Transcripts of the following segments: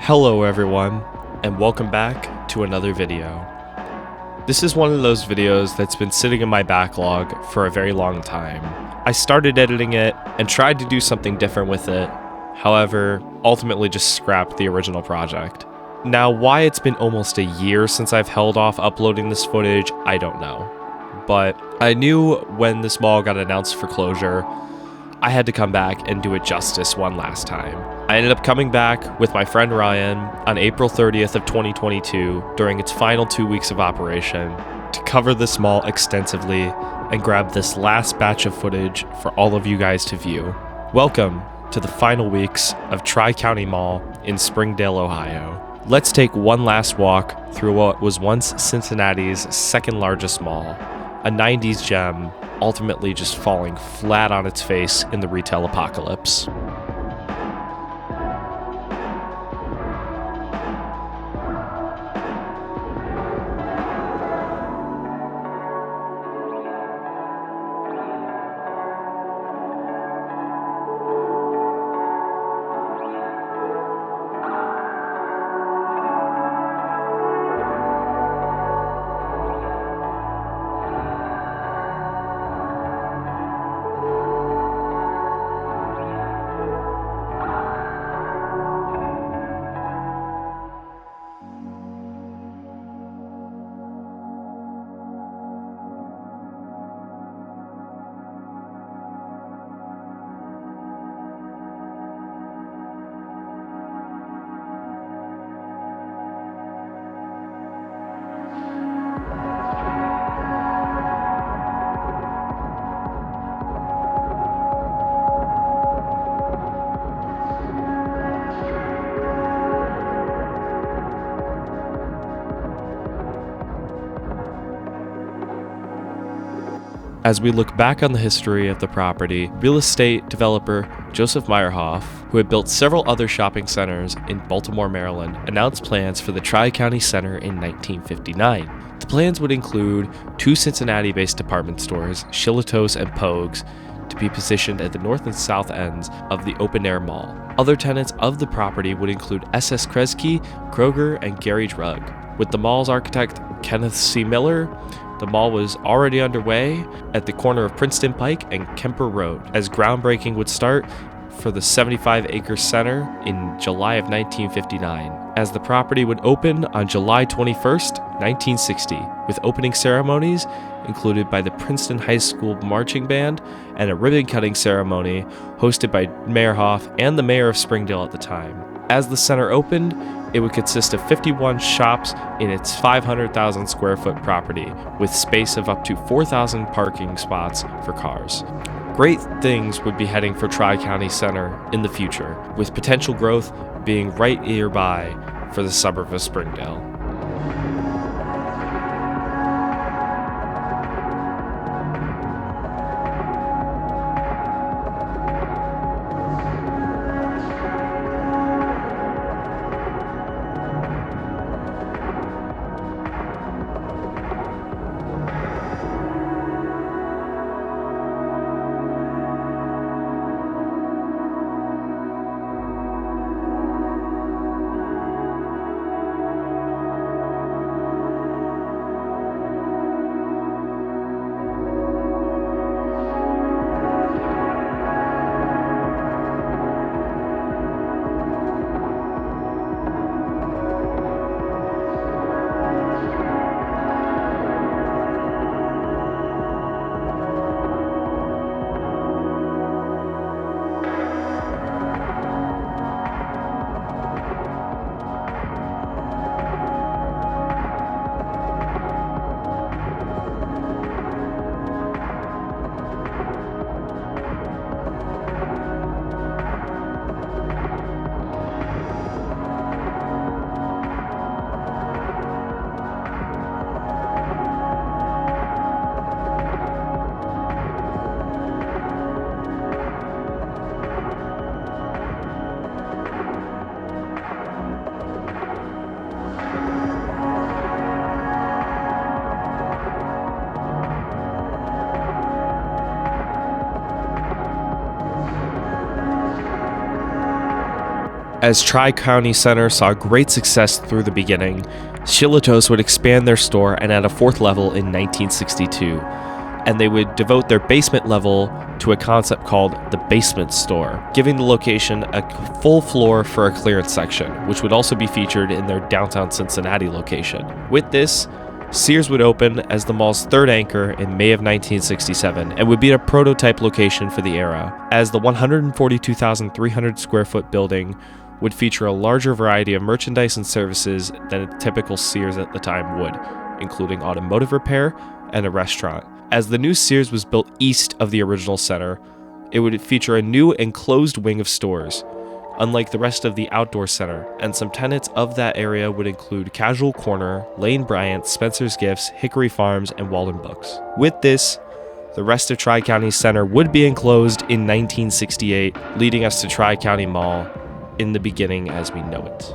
Hello everyone, and welcome back to another video. This is one of those videos that's been sitting in my backlog for a very long time. I started editing it and tried to do something different with it, however, ultimately just scrapped the original project. Now, why it's been almost a year since I've held off uploading this footage, I don't know. But I knew when this mall got announced for closure, I had to come back and do it justice one last time. I ended up coming back with my friend Ryan on April 30th of 2022 during its final 2 weeks of operation to cover this mall extensively and grab this last batch of footage for all of you guys to view. Welcome to the final weeks of Tri-County Mall in Springdale, Ohio. Let's take one last walk through what was once Cincinnati's second largest mall, a 90s gem, ultimately just falling flat on its face in the retail apocalypse. As we look back on the history of the property, real estate developer Joseph Meyerhoff, who had built several other shopping centers in Baltimore, Maryland, announced plans for the Tri-County Center in 1959. The plans would include 2 Cincinnati-based department stores, Shilatos and Pogues, to be positioned at the north and south ends of the open-air mall. Other tenants of the property would include S.S. Kresge, Kroger, and Gary Drug. With the mall's architect Kenneth C. Miller, the mall was already underway at the corner of Princeton Pike and Kemper Road, as groundbreaking would start for the 75-acre center in July of 1959, as the property would open on July 21st, 1960, with opening ceremonies included by the Princeton High School Marching Band and a ribbon-cutting ceremony hosted by Meyerhoff and the mayor of Springdale at the time. As the center opened, it would consist of 51 shops in its 500,000 square foot property, with space of up to 4,000 parking spots for cars. Great things would be heading for Tri-County Center in the future, with potential growth being right nearby for the suburb of Springdale. As Tri-County Center saw great success through the beginning, Shilatos would expand their store and add a 4th level in 1962, and they would devote their basement level to a concept called the basement store, giving the location a full floor for a clearance section, which would also be featured in their downtown Cincinnati location. With this, Sears would open as the mall's 3rd anchor in May of 1967 and would be a prototype location for the era, as the 142,300 square foot building would feature a larger variety of merchandise and services than a typical Sears at the time would, including automotive repair and a restaurant. As the new Sears was built east of the original center, it would feature a new enclosed wing of stores, unlike the rest of the outdoor center, and some tenants of that area would include Casual Corner, Lane Bryant, Spencer's Gifts, Hickory Farms, and Walden Books. With this, the rest of Tri-County Center would be enclosed in 1968, leading us to Tri-County Mall in the beginning as we know it.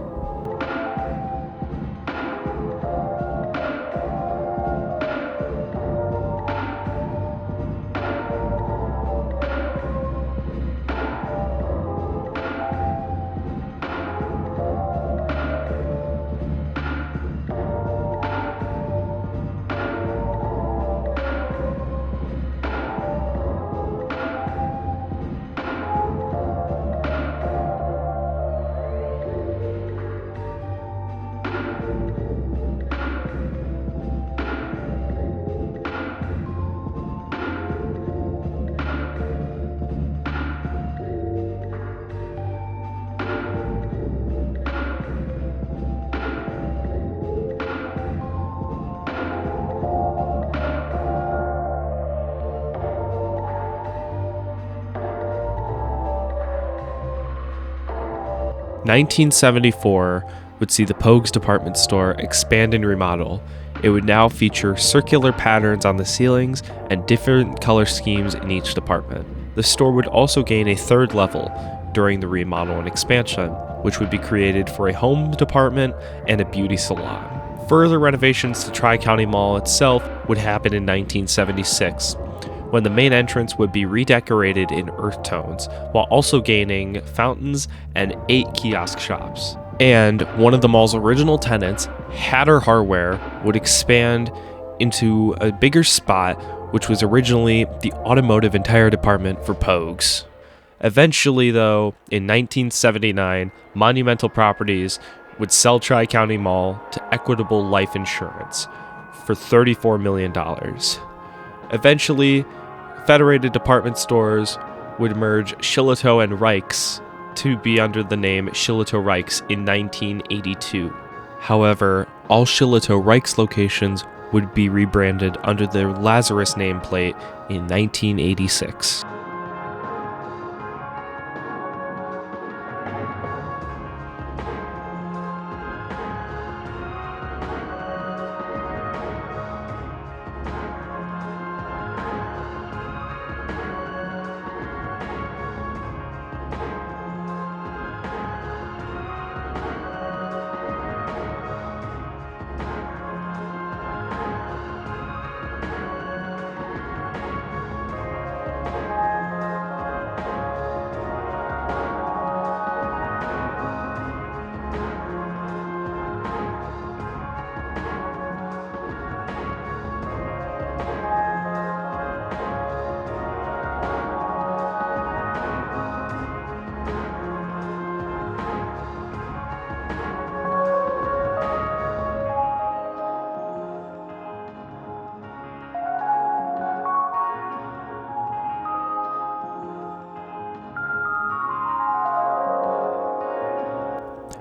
1974 would see the Pogues department store expand and remodel It would now feature circular patterns on the ceilings and different color schemes in each department. The store would also gain a third level during the remodel and expansion, which would be created for a home department and a beauty salon. Further renovations to Tri-County Mall itself would happen in 1976, when the main entrance would be redecorated in earth tones, while also gaining fountains and 8 kiosk shops. And one of the mall's original tenants, Hatter Hardware, would expand into a bigger spot, which was originally the automotive and tire department for Pogues. Eventually, though, in 1979, Monumental Properties would sell Tri-County Mall to Equitable Life Insurance for $34 million. Eventually, Federated Department Stores would merge Shillito and Reichs to be under the name Shillito Reichs in 1982. However, all Shillito Reichs locations would be rebranded under their Lazarus nameplate in 1986.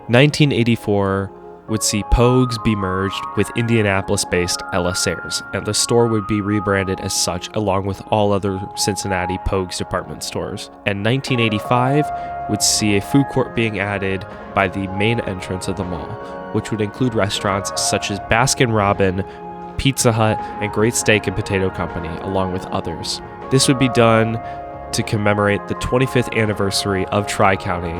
(1984) would see Pogues be merged with Indianapolis-based Seers, and the store would be rebranded as such along with all other Cincinnati Pogues department stores. And 1985 would see a food court being added by the main entrance of the mall, which would include restaurants such as Baskin Robbins, Pizza Hut, and Great Steak and Potato Company, along with others. This would be done to commemorate the 25th anniversary of Tri-County,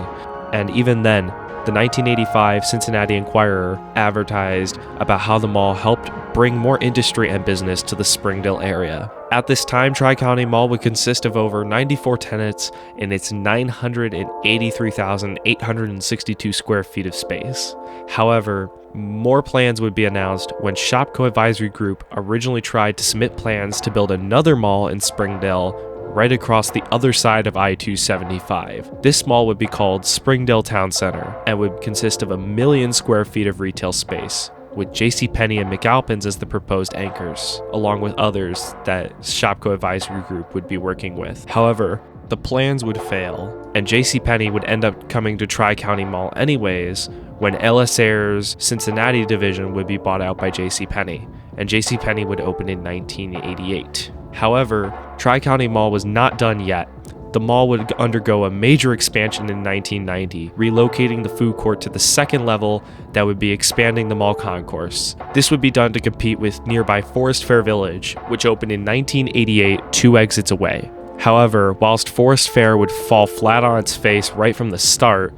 and even then, the 1985 Cincinnati Enquirer advertised about how the mall helped bring more industry and business to the Springdale area. At this time, Tri-County Mall would consist of over 94 tenants in its 983,862 square feet of space. However, more plans would be announced when Shopko Advisory Group originally tried to submit plans to build another mall in Springdale right across the other side of I-275. This mall would be called Springdale Town Center and would consist of 1 million square feet of retail space, with JCPenney and McAlpin's as the proposed anchors, along with others that Shopko Advisory Group would be working with. However, the plans would fail, and JCPenney would end up coming to Tri-County Mall anyways when LSAIR's Cincinnati division would be bought out by JCPenney, and JCPenney would open in 1988. However, Tri-County Mall was not done yet. The mall would undergo a major expansion in 1990, relocating the food court to the second level that would be expanding the mall concourse. This would be done to compete with nearby Forest Fair Village, which opened in 1988, 2 exits away. However, whilst Forest Fair would fall flat on its face right from the start,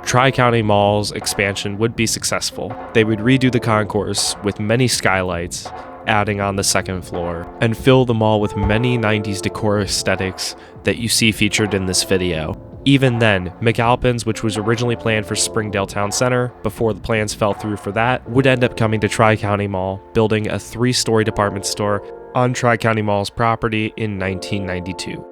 Tri-County Mall's expansion would be successful. They would redo the concourse with many skylights, adding on the second floor, and fill the mall with many 90s decor aesthetics that you see featured in this video. Even then, McAlpin's, which was originally planned for Springdale Town Center, before the plans fell through for that, would end up coming to Tri-County Mall, building a 3-story department store on Tri-County Mall's property in 1992.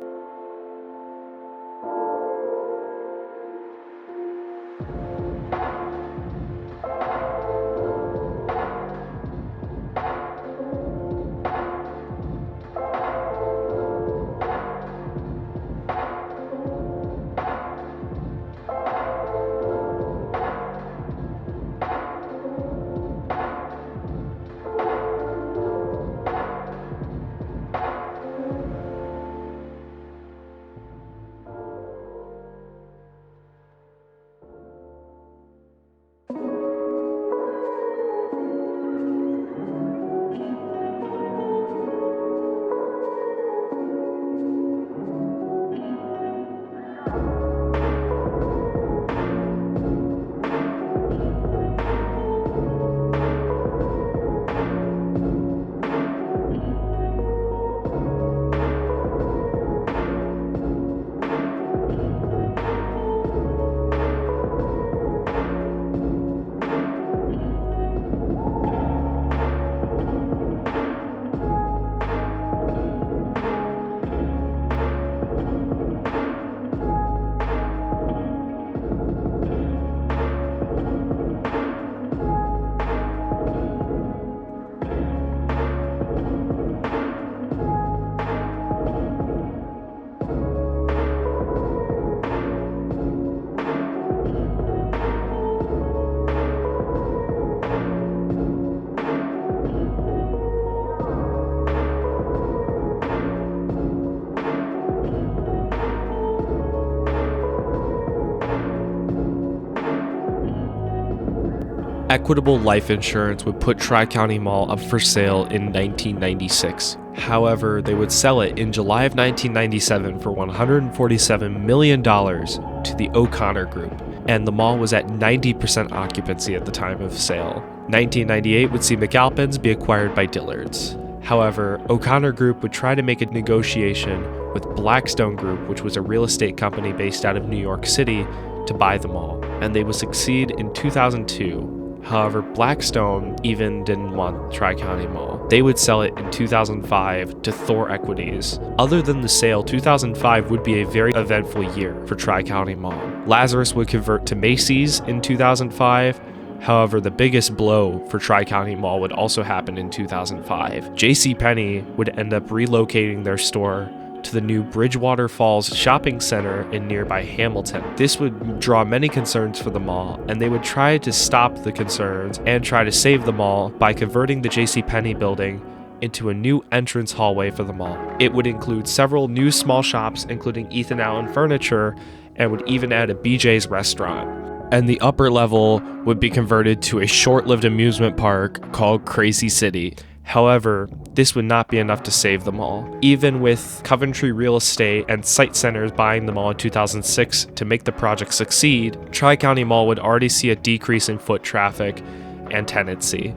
Equitable Life Insurance would put Tri-County Mall up for sale in 1996. However, they would sell it in July of 1997 for $147 million to the O'Connor Group, and the mall was at 90% occupancy at the time of sale. 1998 would see McAlpin's be acquired by Dillard's. However, O'Connor Group would try to make a negotiation with Blackstone Group, which was a real estate company based out of New York City, to buy the mall, and they would succeed in 2002. However, Blackstone even didn't want Tri-County Mall. They would sell it in 2005 to Thor Equities. Other than the sale, 2005 would be a very eventful year for Tri-County Mall. Lazarus would convert to Macy's in 2005. However, the biggest blow for Tri-County Mall would also happen in 2005. JCPenney would end up relocating their store to the new Bridgewater Falls shopping center in nearby Hamilton. This would draw many concerns for the mall, and they would try to stop the concerns and try to save the mall by converting the JCPenney building into a new entrance hallway for the mall. It would include several new small shops, including Ethan Allen Furniture, and would even add a BJ's restaurant. And the upper level would be converted to a short-lived amusement park called Crazy City. However, this would not be enough to save the mall. Even with Coventry Real Estate and Site Centers buying the mall in 2006 to make the project succeed, Tri-County Mall would already see a decrease in foot traffic and tenancy,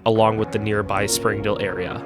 along with the nearby Springdale area.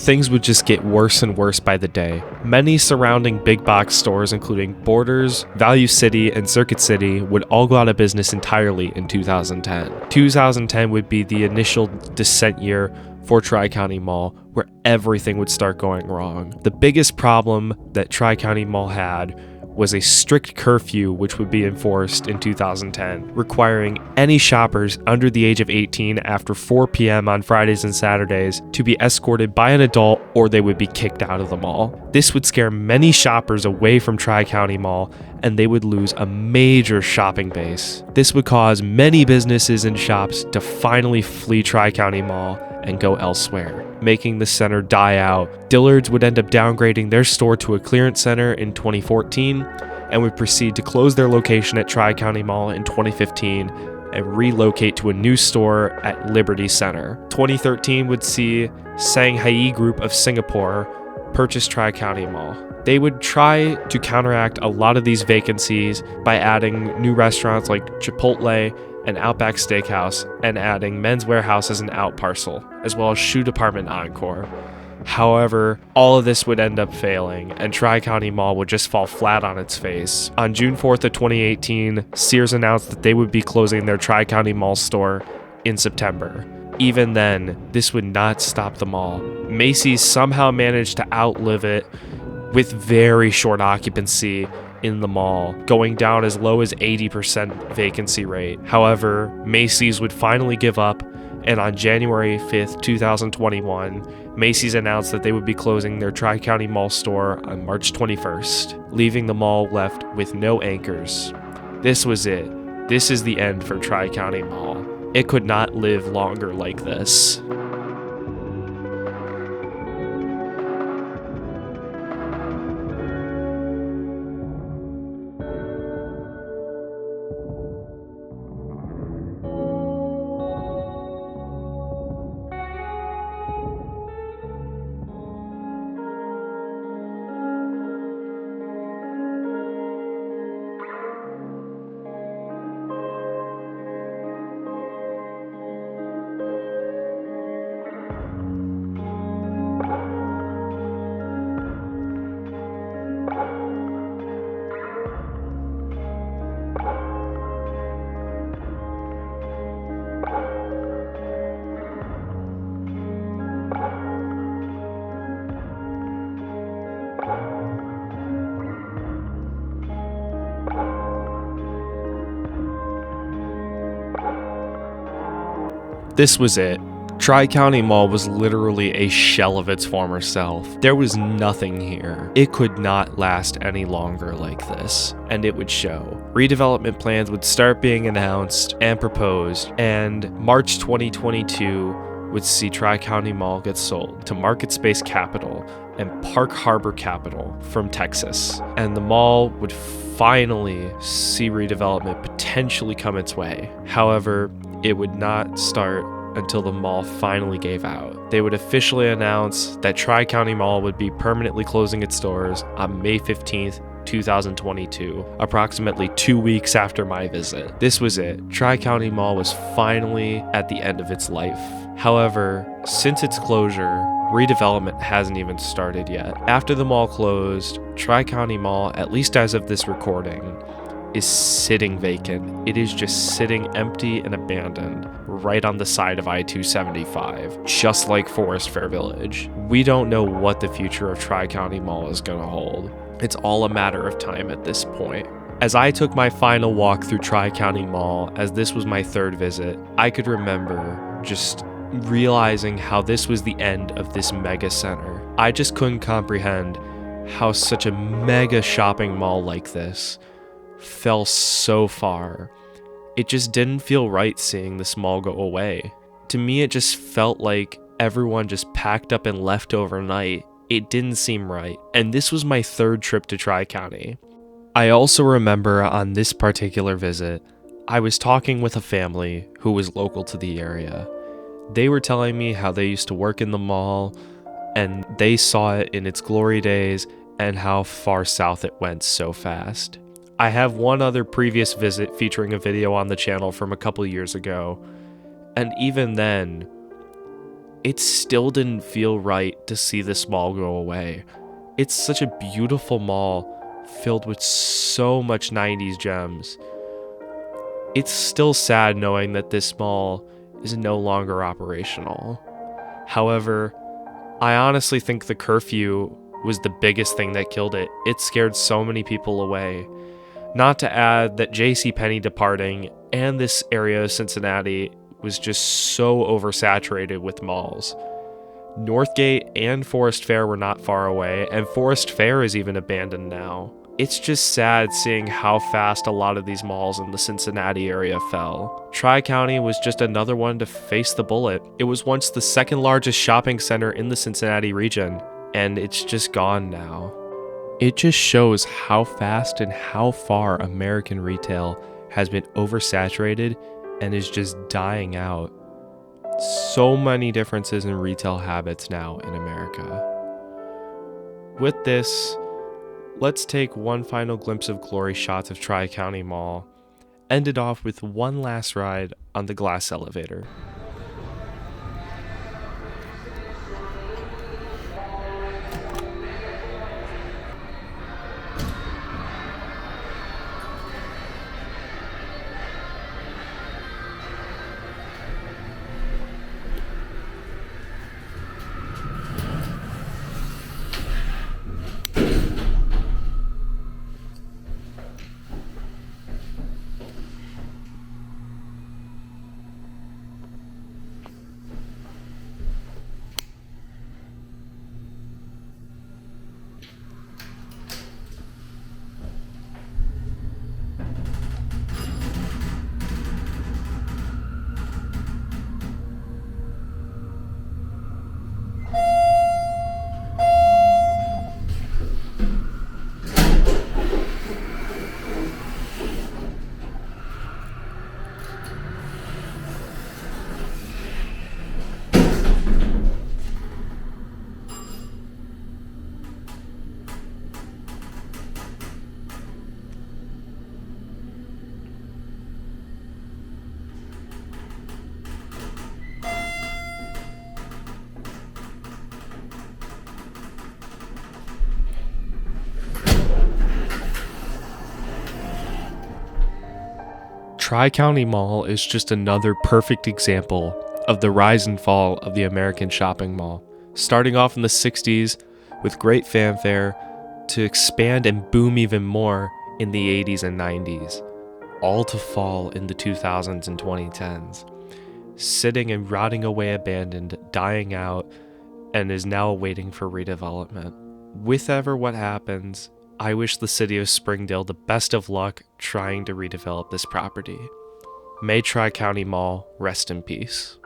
Things would just get worse and worse by the day. Many surrounding big box stores, including Borders, Value City, and Circuit City, would all go out of business entirely in 2010. 2010 would be the initial descent year for Tri-County Mall, where everything would start going wrong. The biggest problem that Tri-County Mall had was a strict curfew which would be enforced in 2010, requiring any shoppers under the age of 18 after 4 p.m. on Fridays and Saturdays to be escorted by an adult or they would be kicked out of the mall. This would scare many shoppers away from Tri-County Mall, and they would lose a major shopping base. This would cause many businesses and shops to finally flee Tri-County Mall and go elsewhere, making the center die out. Dillard's would end up downgrading their store to a clearance center in 2014 and would proceed to close their location at Tri-County Mall in 2015 and relocate to a new store at Liberty Center. 2013 would see Shanghai Group of Singapore purchase Tri-County Mall. They would try to counteract a lot of these vacancies by adding new restaurants like Chipotle and Outback Steakhouse, and adding Men's Warehouse as an out parcel, as well as Shoe Department Encore. However, all of this would end up failing, and Tri-County Mall would just fall flat on its face. On June 4th of 2018, Sears announced that they would be closing their Tri-County Mall store in September. Even then, this would not stop the mall. Macy's somehow managed to outlive it with very short occupancy in the mall, going down as low as 80% vacancy rate. However, Macy's would finally give up, and on January 5th, 2021, Macy's announced that they would be closing their Tri-County Mall store on March 21st, leaving the mall left with no anchors. This was it. This is the end for Tri-County Mall. It could not live longer like this. This was it. Tri-County Mall was literally a shell of its former self. There was nothing here. It could not last any longer like this, and it would show. Redevelopment plans would start being announced and proposed, and March 2022 would see Tri-County Mall get sold to Market Space Capital and Park Harbor Capital from Texas, and the mall would finally see redevelopment potentially come its way. However, it would not start until the mall finally gave out. They would officially announce that Tri-County Mall would be permanently closing its doors on May 15th, 2022, approximately 2 weeks after my visit. This was it. Tri-County Mall was finally at the end of its life. However, since its closure, redevelopment hasn't even started yet. After the mall closed, Tri-County Mall, at least as of this recording, is sitting vacant. It is just sitting empty and abandoned right on the side of I-275, just like Forest Fair Village. We don't know what the future of Tri-County Mall is going to hold. It's all a matter of time at this point. As I took my final walk through Tri-County Mall, as this was my third visit, I could remember just realizing how this was the end of this mega center. I just couldn't comprehend how such a mega shopping mall like this fell so far. It just didn't feel right seeing this mall go away. To me, it just felt like everyone just packed up and left overnight. It didn't seem right. And this was my third trip to Tri-County. I also remember on this particular visit, I was talking with a family who was local to the area. They were telling me how they used to work in the mall and they saw it in its glory days and how far south it went so fast. I have one other previous visit featuring a video on the channel from a couple years ago, and even then, it still didn't feel right to see this mall go away. It's such a beautiful mall filled with so much 90s gems. It's still sad knowing that this mall is no longer operational. However, I honestly think the curfew was the biggest thing that killed it. It scared so many people away. Not to add that JCPenney departing and this area of Cincinnati was just so oversaturated with malls. Northgate and Forest Fair were not far away, and Forest Fair is even abandoned now. It's just sad seeing how fast a lot of these malls in the Cincinnati area fell. Tri-County was just another one to face the bullet. It was once the second largest shopping center in the Cincinnati region, and it's just gone now. It just shows how fast and how far American retail has been oversaturated and is just dying out. So many differences in retail habits now in America. With this, let's take one final glimpse of glory shots of Tri-County Mall, end it off with one last ride on the glass elevator. Tri-County Mall is just another perfect example of the rise and fall of the American shopping mall, starting off in the 60s with great fanfare to expand and boom even more in the 80s and 90s, all to fall in the 2000s and 2010s. sitting and rotting away abandoned, dying out, and is now waiting for redevelopment. With ever what happens, I wish the city of Springdale the best of luck trying to redevelop this property. May Tri-County Mall rest in peace.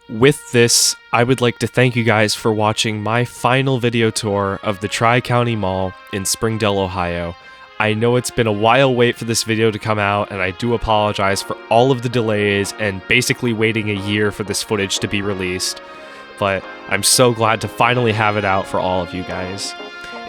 With this, I would like to thank you guys for watching my final video tour of the Tri-County Mall in Springdale, Ohio. I know it's been a while wait for this video to come out, and I do apologize for all of the delays and basically waiting a year for this footage to be released, but I'm so glad to finally have it out for all of you guys.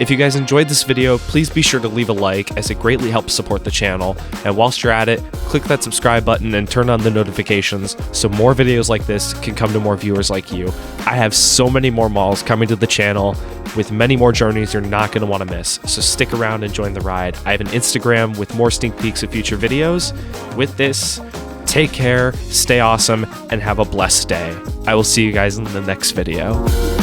If you guys enjoyed this video, please be sure to leave a like, as it greatly helps support the channel, and whilst you're at it, click that subscribe button and turn on the notifications so more videos like this can come to more viewers like you. I have so many more malls coming to the channel with many more journeys you're not going to want to miss, so stick around and join the ride. I have an Instagram with more sneak peeks of future videos. With this, take care, stay awesome, and have a blessed day. I will see you guys in the next video.